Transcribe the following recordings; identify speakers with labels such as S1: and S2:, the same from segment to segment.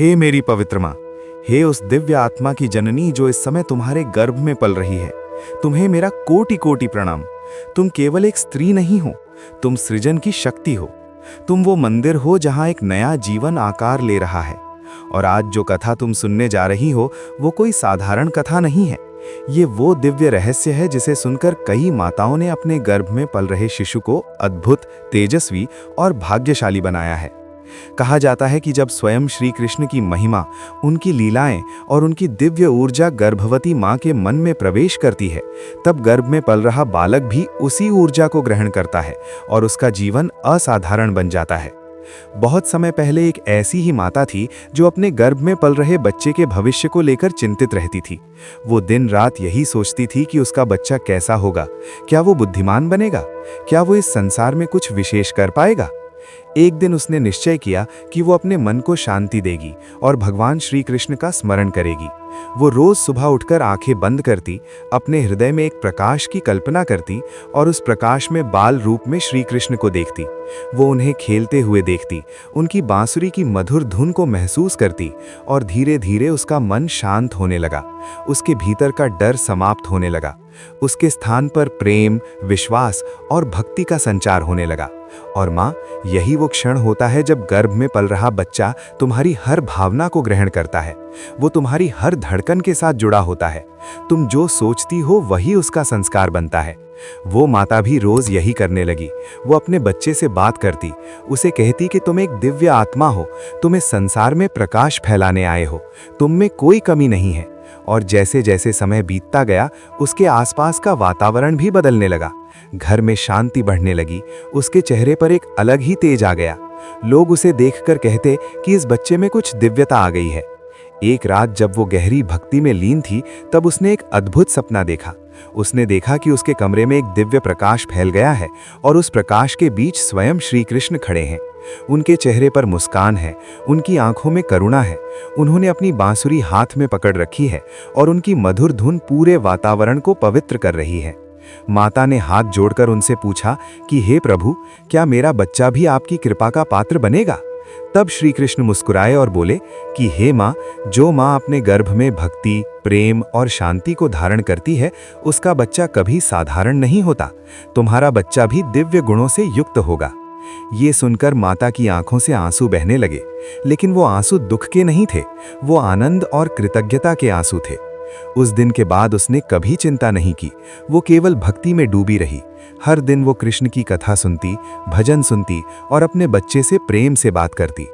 S1: हे मेरी पवित्र माँ, हे उस दिव्य आत्मा की जननी जो इस समय तुम्हारे गर्भ में पल रही है, तुम्हें मेरा कोटि कोटि प्रणाम। तुम केवल एक स्त्री नहीं हो, तुम सृजन की शक्ति हो। तुम वो मंदिर हो जहाँ एक नया जीवन आकार ले रहा है। और आज जो कथा तुम सुनने जा रही हो वो कोई साधारण कथा नहीं है। ये वो दिव्य रहस्य है जिसे सुनकर कई माताओं ने अपने गर्भ में पल रहे शिशु को अद्भुत, तेजस्वी और भाग्यशाली बनाया है। कहा जाता है कि जब स्वयं श्री कृष्ण की महिमा, उनकी लीलाएं और उनकी दिव्य ऊर्जा गर्भवती मां के मन में प्रवेश करती है, तब गर्भ में पल रहा बालक भी उसी ऊर्जा को ग्रहण करता है और उसका जीवन असाधारण बन जाता है। बहुत समय पहले एक ऐसी ही माता थी जो अपने गर्भ में पल रहे बच्चे के भविष्य को लेकर चिंतित रहती थी। वो दिन रात यही सोचती थी कि उसका बच्चा कैसा होगा, क्या वो बुद्धिमान बनेगा, क्या वो इस संसार में कुछ विशेष कर पाएगा। एक दिन उसने निश्चय किया कि वो अपने मन को शांति देगी और भगवान श्री कृष्ण का स्मरण करेगी। वो रोज सुबह उठकर आंखें बंद करती, अपने हृदय में एक प्रकाश की कल्पना करती और उस प्रकाश में बाल रूप में श्री कृष्ण को देखती। वो उन्हें खेलते हुए देखती, उनकी बांसुरी की मधुर धुन को महसूस करती और धीरे धीरे उसका मन शांत होने लगा। उसके भीतर का डर समाप्त होने लगा। उसके स्थान पर प्रेम, विश्वास और भक्ति का संचार होने लगा। और माँ, यही वो क्षण होता है जब गर्भ में पल रहा बच्चा तुम्हारी हर भावना को ग्रहण करता है। वो तुम्हारी हर धड़कन के साथ जुड़ा होता है। तुम जो सोचती हो वही उसका संस्कार बनता है। वो माता भी रोज यही करने लगी। वो अपने बच्चे से बात करती, उसे कहती कि तुम एक दिव्य आत्मा हो, तुम इस संसार में प्रकाश फैलाने आए हो, तुम में कोई कमी नहीं है। और जैसे जैसे समय बीतता गया, उसके आसपास का वातावरण भी बदलने लगा। घर में शांति बढ़ने लगी, उसके चेहरे पर एक अलग ही तेज आ गया। लोग उसे देखकर कहते कि इस बच्चे में कुछ दिव्यता आ गई है। एक रात जब वो गहरी भक्ति में लीन थी, तब उसने एक अद्भुत सपना देखा। उसने देखा कि उसके कमरे में एक दिव्य प्रकाश फैल गया है और उस प्रकाश के बीच स्वयं श्री कृष्ण खड़े हैं। उनके चेहरे पर मुस्कान है, उनकी आंखों में करुणा है। उन्होंने अपनी बांसुरी हाथ में पकड़ रखी है और उनकी मधुर धुन पूरे वातावरण को पवित्र कर रही है। माता ने हाथ जोड़कर उनसे पूछा कि हे प्रभु, क्या मेरा बच्चा भी आपकी कृपा का पात्र बनेगा? तब श्री कृष्ण मुस्कुराए और बोले कि हे माँ, जो माँ अपने गर्भ में भक्ति, प्रेम और शांति को धारण करती है, उसका बच्चा कभी साधारण नहीं होता। तुम्हारा बच्चा भी दिव्य गुणों से युक्त होगा। ये सुनकर माता की आंखों से आंसू बहने लगे, लेकिन वो आंसू दुख के नहीं थे, वो आनंद और कृतज्ञता के आंसू थे। उस दिन के बाद उसने कभी चिंता नहीं की। वो केवल भक्ति में डूबी रही। हर दिन वो कृष्ण की कथा सुनती, भजन सुनती और अपने बच्चे से प्रेम से बात करती।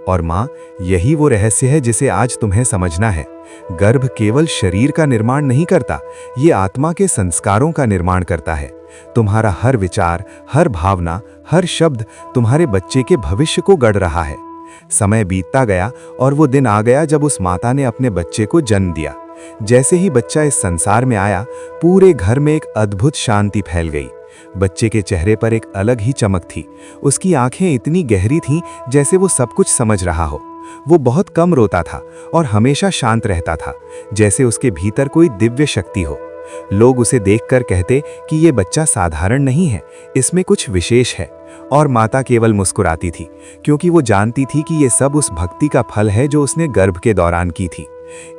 S1: और माँ, यही वो रहस्य है जिसे आज तुम्हें समझना है। गर्भ केवल शरीर का निर्माण नहीं करता, ये आत्मा के संस्कारों का निर्माण करता है। तुम्हारा हर विचार, हर भावना, हर शब्द तुम्हारे बच्चे के भविष्य को गढ़ रहा है। समय बीतता गया और वो दिन आ गया जब उस माता ने अपने बच्चे को जन्म दिया। जैसे ही बच्चा इस संसार में आया, पूरे घर में एक अद्भुत शांति फैल गई। बच्चे के चेहरे पर एक अलग ही चमक थी। उसकी आंखें इतनी गहरी थीं जैसे वो सब कुछ समझ रहा हो। वो बहुत कम रोता था और हमेशा शांत रहता था, जैसे उसके भीतर कोई दिव्य शक्ति हो। लोग उसे देखकर कहते कि ये बच्चा साधारण नहीं है, इसमें कुछ विशेष है। और माता केवल मुस्कुराती थी, क्योंकि वो जानती थी कि ये सब उस भक्ति का फल है जो उसने गर्भ के दौरान की थी।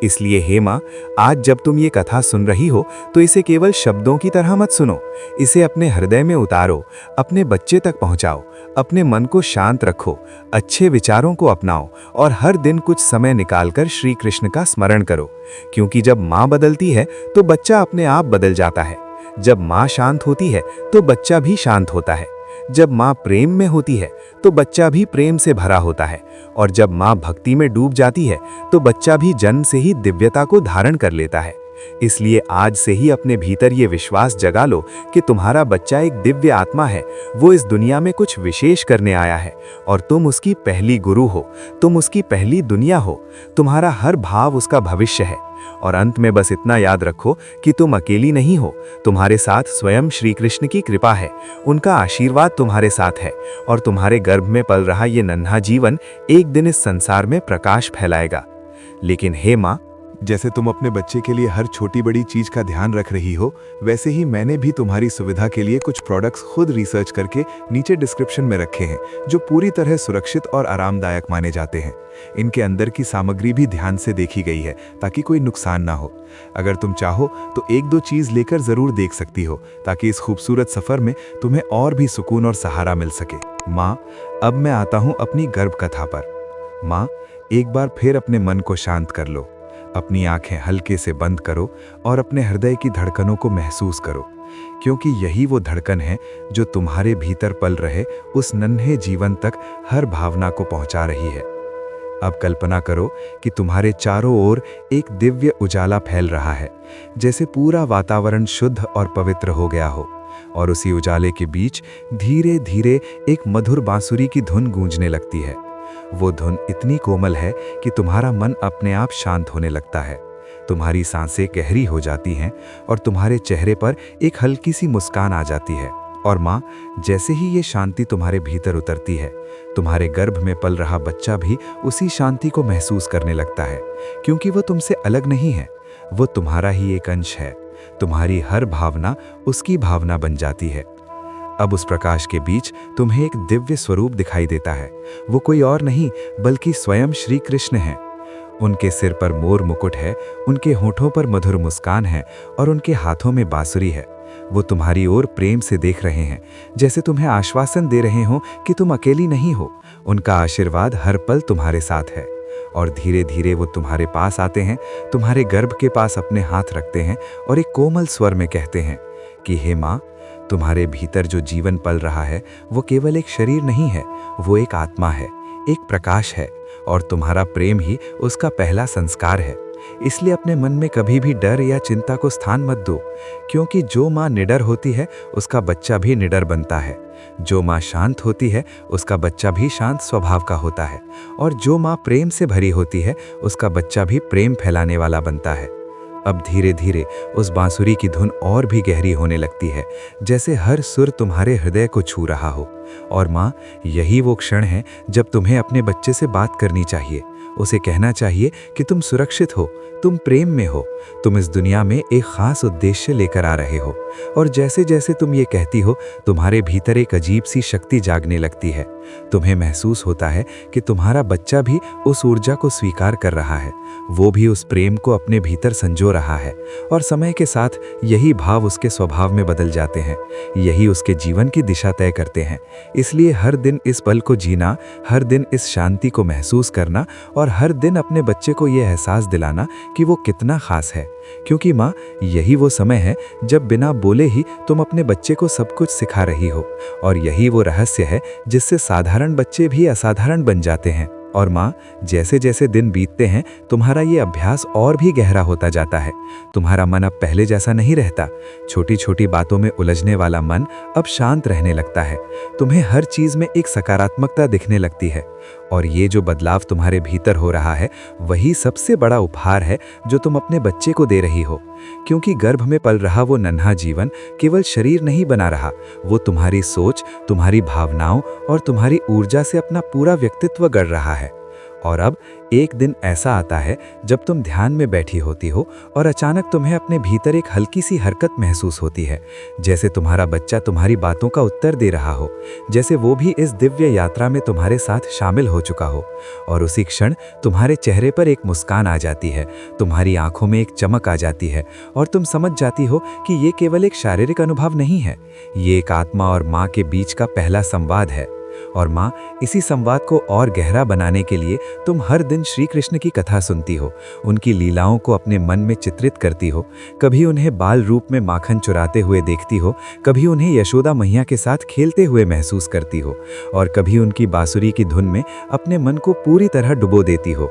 S1: इसलिए हे माँ, आज जब तुम ये कथा सुन रही हो तो इसे केवल शब्दों की तरह मत सुनो, इसे अपने हृदय में उतारो, अपने बच्चे तक पहुँचाओ, अपने मन को शांत रखो, अच्छे विचारों को अपनाओ और हर दिन कुछ समय निकालकर श्री कृष्ण का स्मरण करो। क्योंकि जब माँ बदलती है तो बच्चा अपने आप बदल जाता है। जब माँ शांत होती है तो बच्चा भी शांत होता है। जब माँ प्रेम में होती है तो बच्चा भी प्रेम से भरा होता है। और जब माँ भक्ति में डूब जाती है तो बच्चा भी जन्म से ही दिव्यता को धारण कर लेता है। इसलिए आज से ही अपने भीतर ये विश्वास जगा लो कि तुम्हारा बच्चा एक दिव्य आत्मा है। वो इस दुनिया में कुछ विशेष करने आया है और तुम उसकी पहली गुरु हो, तुम उसकी पहली दुनिया हो। तुम्हारा हर भाव उसका भविष्य है। और अंत में बस इतना याद रखो कि तुम अकेली नहीं हो, तुम्हारे साथ स्वयं श्री कृष्ण की कृपा है। उनका आशीर्वाद तुम्हारे साथ है और तुम्हारे गर्भ में पल रहा ये नन्हा जीवन एक दिन इस संसार में प्रकाश फैलाएगा। लेकिन हे माँ,
S2: जैसे तुम अपने बच्चे के लिए हर छोटी बड़ी चीज का ध्यान रख रही हो, वैसे ही मैंने भी तुम्हारी सुविधा के लिए कुछ प्रोडक्ट्स खुद रिसर्च करके नीचे डिस्क्रिप्शन में रखे हैं, जो पूरी तरह सुरक्षित और आरामदायक माने जाते हैं। इनके अंदर की सामग्री भी ध्यान से देखी गई है ताकि कोई नुकसान ना हो। अगर तुम चाहो तो एक दो चीज लेकर जरूर देख सकती हो, ताकि इस खूबसूरत सफर में तुम्हें और भी सुकून और सहारा मिल सके। माँ, अब मैं आता हूँ अपनी गर्भ कथा पर। माँ, एक बार फिर अपने मन को शांत कर लो, अपनी आंखें हल्के से बंद करो और अपने हृदय की धड़कनों को महसूस करो, क्योंकि यही वो धड़कन है जो तुम्हारे भीतर पल रहे उस नन्हे जीवन तक हर भावना को पहुंचा रही है। अब कल्पना करो कि तुम्हारे चारों ओर एक दिव्य उजाला फैल रहा है, जैसे पूरा वातावरण शुद्ध और पवित्र हो गया हो, और उसी उजाले के बीच धीरे धीरे एक मधुर बांसुरी की धुन गूंजने लगती है। वो धुन इतनी कोमल है कि तुम्हारा मन अपने आप शांत होने लगता है। तुम्हारी सांसें गहरी हो जाती हैं और तुम्हारे चेहरे पर एक हल्की सी मुस्कान आ जाती है। और माँ, जैसे ही ये शांति तुम्हारे भीतर उतरती है, तुम्हारे गर्भ में पल रहा बच्चा भी उसी शांति को महसूस करने लगता है, क्योंकि वो तुमसे अलग नहीं है, वो तुम्हारा ही एक अंश है। तुम्हारी हर भावना उसकी भावना बन जाती है। अब उस प्रकाश के बीच तुम्हें एक दिव्य स्वरूप दिखाई देता है। वो कोई और नहीं बल्कि स्वयं श्री कृष्ण हैं। उनके सिर पर मोर मुकुट है, उनके होठों पर मधुर मुस्कान है और उनके हाथों में बांसुरी है। वो तुम्हारी ओर प्रेम से देख रहे हैं, जैसे तुम्हें आश्वासन दे रहे हो कि तुम अकेली नहीं हो। उनका आशीर्वाद हर पल तुम्हारे साथ है। और धीरे धीरे वो तुम्हारे पास आते हैं, तुम्हारे गर्भ के पास अपने हाथ रखते हैं और एक कोमल स्वर में कहते हैं कि हे माँ, तुम्हारे भीतर जो जीवन पल रहा है वो केवल एक शरीर नहीं है, वो एक आत्मा है, एक प्रकाश है, और तुम्हारा प्रेम ही उसका पहला संस्कार है। इसलिए अपने मन में कभी भी डर या चिंता को स्थान मत दो, क्योंकि जो माँ निडर होती है उसका बच्चा भी निडर बनता है। जो माँ शांत होती है उसका बच्चा भी शांत स्वभाव का होता है, और जो माँ प्रेम से भरी होती है उसका बच्चा भी प्रेम फैलाने वाला बनता है। अब धीरे धीरे उस बांसुरी की धुन और भी गहरी होने लगती है, जैसे हर सुर तुम्हारे हृदय को छू रहा हो। और माँ, यही वो क्षण है जब तुम्हें अपने बच्चे से बात करनी चाहिए। उसे कहना चाहिए कि तुम सुरक्षित हो, तुम प्रेम में हो, तुम इस दुनिया में एक खास उद्देश्य लेकर आ रहे हो। और जैसे जैसे तुम ये कहती हो, तुम्हारे भीतर एक अजीब सी शक्ति जागने लगती है। तुम्हें महसूस होता है कि तुम्हारा बच्चा भी उस ऊर्जा को स्वीकार कर रहा है, वो भी उस प्रेम को अपने भीतर संजो रहा है। और समय के साथ यही भाव उसके स्वभाव में बदल जाते हैं, यही उसके जीवन की दिशा तय करते हैं। इसलिए हर दिन इस पल को जीना, हर दिन इस शांति को महसूस करना, और हर दिन अपने बच्चे को यह एहसास दिलाना कि वो कितना खास है। क्योंकि माँ, यही वो समय है जब बिना बोले ही तुम अपने बच्चे को सब कुछ सिखा रही हो, और यही वो रहस्य है जिससे साधारण बच्चे भी असाधारण बन जाते हैं। और माँ, जैसे जैसे दिन बीतते हैं तुम्हारा ये अभ्यास और भी गहरा होता जाता है। तुम्हारा मन अब पहले जैसा नहीं रहता। छोटी छोटी बातों में उलझने वाला मन अब शांत रहने लगता है। तुम्हें हर चीज में एक सकारात्मकता दिखने लगती है। और ये जो बदलाव तुम्हारे भीतर हो रहा है, वही सबसे बड़ा उपहार है जो तुम अपने बच्चे को दे रही हो। क्योंकि गर्भ में पल रहा वो नन्हा जीवन केवल शरीर नहीं बना रहा, वो तुम्हारी सोच, तुम्हारी भावनाओं और तुम्हारी ऊर्जा से अपना पूरा व्यक्तित्व गढ़ रहा है। और अब एक दिन ऐसा आता है जब तुम ध्यान में बैठी होती हो और अचानक तुम्हें अपने भीतर एक हल्की सी हरकत महसूस होती है, जैसे तुम्हारा बच्चा तुम्हारी बातों का उत्तर दे रहा हो, जैसे वो भी इस दिव्य यात्रा में तुम्हारे साथ शामिल हो चुका हो। और उसी क्षण तुम्हारे चेहरे पर एक मुस्कान आ जाती है, तुम्हारी आंखों में एक चमक आ जाती है, और तुम समझ जाती हो कि ये केवल एक शारीरिक अनुभव नहीं है, ये एक आत्मा और माँ के बीच का पहला संवाद है। और माँ, इसी संवाद को और गहरा बनाने के लिए तुम हर दिन श्री कृष्ण की कथा सुनती हो, उनकी लीलाओं को अपने मन में चित्रित करती हो। कभी उन्हें बाल रूप में माखन चुराते हुए देखती हो, कभी उन्हें यशोदा मैया के साथ खेलते हुए महसूस करती हो, और कभी उनकी बांसुरी की धुन में अपने मन को पूरी तरह डुबो देती हो।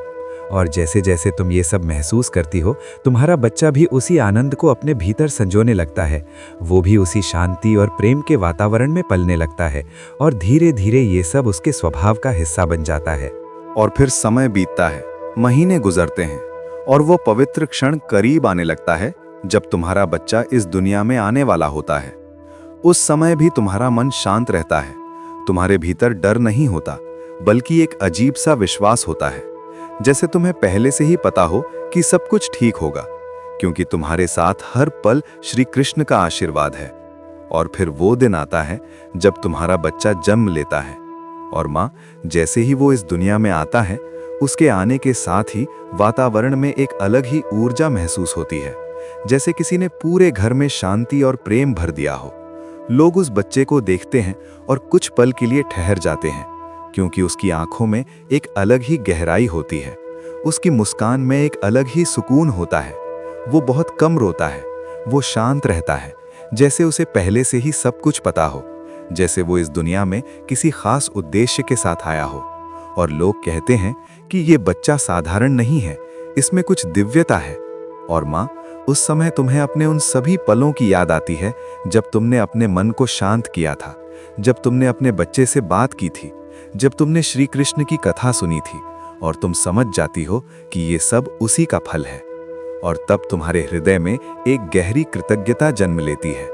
S2: और जैसे जैसे तुम ये सब महसूस करती हो, तुम्हारा बच्चा भी उसी आनंद को अपने भीतर संजोने लगता है। वो भी उसी शांति और प्रेम के वातावरण में पलने लगता है, और धीरे धीरे ये सब उसके स्वभाव का हिस्सा बन जाता है।
S1: और फिर समय बीतता है, महीने गुजरते हैं, और वो पवित्र क्षण करीब आने लगता है जब तुम्हारा बच्चा इस दुनिया में आने वाला होता है। उस समय भी तुम्हारा मन शांत रहता है, तुम्हारे भीतर डर नहीं होता, बल्कि एक अजीब सा विश्वास होता है।
S2: जैसे तुम्हें पहले से ही पता हो कि सब कुछ ठीक होगा, क्योंकि तुम्हारे साथ हर पल श्री कृष्ण का आशीर्वाद है। और फिर वो दिन आता है जब तुम्हारा बच्चा जन्म लेता है, और माँ जैसे ही वो इस दुनिया में आता है, उसके आने के साथ ही वातावरण में एक अलग ही ऊर्जा महसूस होती है, जैसे किसी ने पूरे घर में शांति और प्रेम भर दिया हो। लोग उस बच्चे को देखते हैं और कुछ पल के लिए ठहर जाते हैं, क्योंकि उसकी आंखों में एक अलग ही गहराई होती है, उसकी मुस्कान में एक अलग ही सुकून होता है। वो बहुत कम रोता है, वो शांत रहता है, जैसे उसे पहले से ही सब कुछ पता हो, जैसे वो इस दुनिया में किसी खास उद्देश्य के साथ आया हो। और लोग कहते हैं कि ये बच्चा साधारण नहीं है, इसमें कुछ दिव्यता है। और माँ, उस समय तुम्हें अपने उन सभी पलों की याद आती है जब तुमने अपने मन को शांत किया था, जब तुमने अपने बच्चे से बात की थी, जब तुमने श्री कृष्ण की कथा सुनी थी, और तुम समझ जाती हो कि ये सब उसी का फल है। और तब तुम्हारे हृदय में एक गहरी कृतज्ञता जन्म लेती है।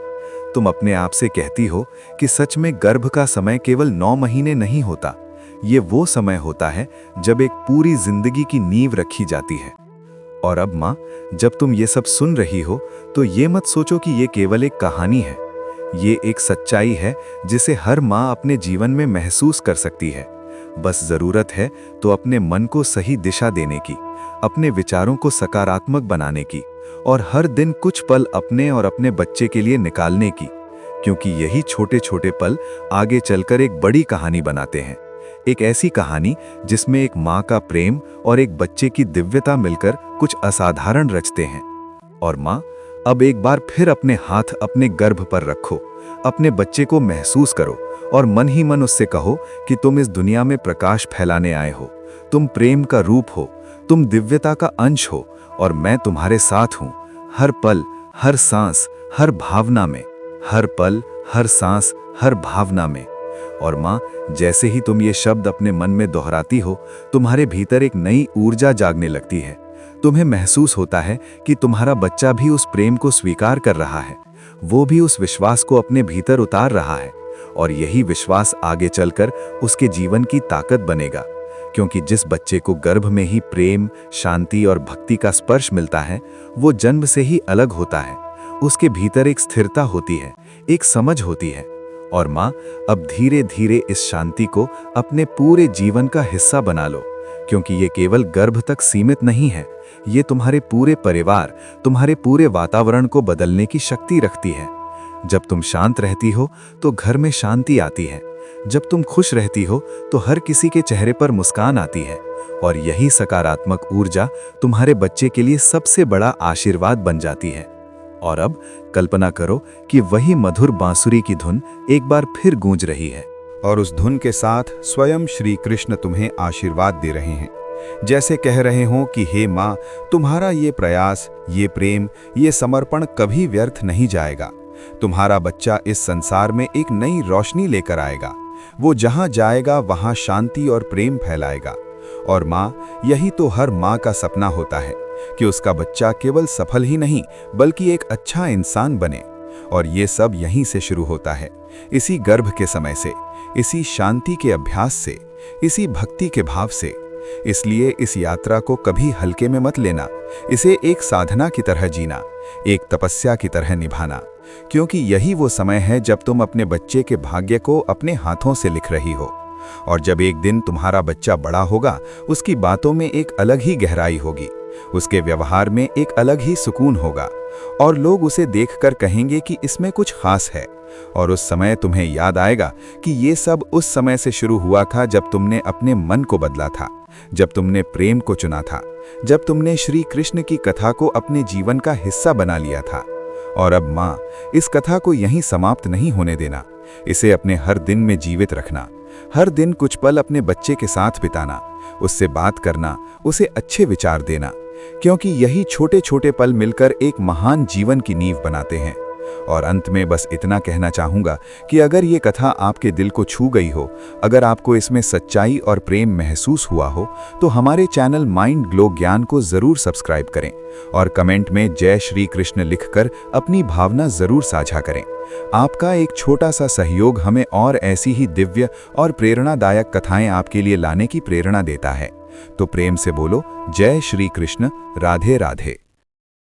S2: तुम अपने आप से कहती हो कि सच में गर्भ का समय केवल 9 महीने नहीं होता, ये वो समय होता है जब एक पूरी जिंदगी की नींव रखी जाती है। और अब माँ, जब तुम ये सब सुन रही हो तो ये मत सोचो कि ये केवल एक कहानी है। ये एक सच्चाई है जिसे हर माँ अपने जीवन में महसूस कर सकती है। बस जरूरत है तो अपने मन को सही दिशा देने की, अपने विचारों को सकारात्मक बनाने की, और हर दिन कुछ पल अपने और अपने बच्चे के लिए निकालने की, क्योंकि यही छोटे छोटे पल आगे चलकर एक बड़ी कहानी बनाते हैं। एक ऐसी कहानी जिसमें एक माँ का प्रेम और एक बच्चे की दिव्यता मिलकर कुछ असाधारण रचते हैं। और माँ, अब एक बार फिर अपने हाथ अपने गर्भ पर रखो, अपने बच्चे को महसूस करो और मन ही मन उससे कहो कि तुम इस दुनिया में प्रकाश फैलाने आए हो, तुम प्रेम का रूप हो, तुम दिव्यता का अंश हो, और मैं तुम्हारे साथ हूँ, हर पल, हर सांस, हर भावना में, हर पल, हर सांस, हर भावना में। और माँ, जैसे ही तुम ये शब्द अपने मन में दोहराती हो, तुम्हारे भीतर एक नई ऊर्जा जागने लगती है। तुम्हें महसूस होता है कि तुम्हारा बच्चा भी उस प्रेम को स्वीकार कर रहा है, वो भी उस विश्वास को अपने भीतर उतार रहा है, और यही विश्वास आगे चलकर उसके जीवन की ताकत बनेगा। क्योंकि जिस बच्चे को गर्भ में ही प्रेम, शांति और भक्ति का स्पर्श मिलता है, वो जन्म से ही अलग होता है। उसके भीतर एक स्थिरता होती है, एक समझ होती है। और माँ, अब धीरे धीरे इस शांति को अपने पूरे जीवन का हिस्सा बना लो, क्योंकि ये केवल गर्भ तक सीमित नहीं है, ये तुम्हारे पूरे परिवार, तुम्हारे पूरे वातावरण को बदलने की शक्ति रखती है। जब तुम शांत रहती हो तो घर में शांति आती है, जब तुम खुश रहती हो तो हर किसी के चेहरे पर मुस्कान आती है, और यही सकारात्मक ऊर्जा तुम्हारे बच्चे के लिए सबसे बड़ा आशीर्वाद बन जाती है। और अब कल्पना करो कि वही मधुर बांसुरी की धुन एक बार फिर गूंज रही है,
S1: और उस धुन के साथ स्वयं श्री कृष्ण तुम्हें आशीर्वाद दे रहे हैं, जैसे कह रहे हो कि हे माँ, तुम्हारा ये प्रयास, ये प्रेम, ये समर्पण कभी व्यर्थ नहीं जाएगा। तुम्हारा बच्चा इस संसार में एक नई रोशनी लेकर आएगा। वो जहाँ जाएगा वहाँ शांति और प्रेम फैलाएगा। और माँ, यही तो हर माँ का सपना होता है कि उसका बच्चा केवल सफल ही नहीं बल्कि एक अच्छा इंसान बने। और ये सब यहीं से शुरू होता है, इसी गर्भ के समय से, इसी शांति के अभ्यास से, इसी भक्ति के भाव से। इसलिए इस यात्रा को कभी हल्के में मत लेना, इसे एक साधना की तरह जीना, एक तपस्या की तरह निभाना, क्योंकि यही वो समय है जब तुम अपने बच्चे के भाग्य को अपने हाथों से लिख रही हो। और जब एक दिन तुम्हारा बच्चा बड़ा होगा, उसकी बातों में एक अलग ही गहराई होगी, उसके व्यवहार में एक अलग ही सुकून होगा, और लोग उसे देखकर कहेंगे कि इसमें कुछ खास है। और उस समय तुम्हें याद आएगा कि ये सब उस समय से शुरू हुआ था जब तुमने अपने मन को बदला था, जब तुमने प्रेम को चुना था, जब तुमने श्री कृष्ण की कथा को अपने जीवन का हिस्सा बना लिया था। और अब माँ, इस कथा को यहीं समाप्त नहीं होने देना, इसे अपने हर दिन में जीवित रखना। हर दिन कुछ पल अपने बच्चे के साथ बिताना, उससे बात करना, उसे अच्छे विचार देना, क्योंकि यही छोटे छोटे पल मिलकर एक महान जीवन की नींव बनाते हैं। और अंत में बस इतना कहना चाहूँगा कि अगर ये कथा आपके दिल को छू गई हो, अगर आपको इसमें सच्चाई और प्रेम महसूस हुआ हो, तो हमारे चैनल माइंड ग्लो ज्ञान को ज़रूर सब्सक्राइब करें और कमेंट में जय श्री कृष्ण लिखकर अपनी भावना ज़रूर साझा करें। आपका एक छोटा सा सहयोग हमें और ऐसी ही दिव्य और प्रेरणादायक कथाएं आपके लिए लाने की प्रेरणा देता है। तो प्रेम से बोलो जय श्री कृष्ण, राधे राधे।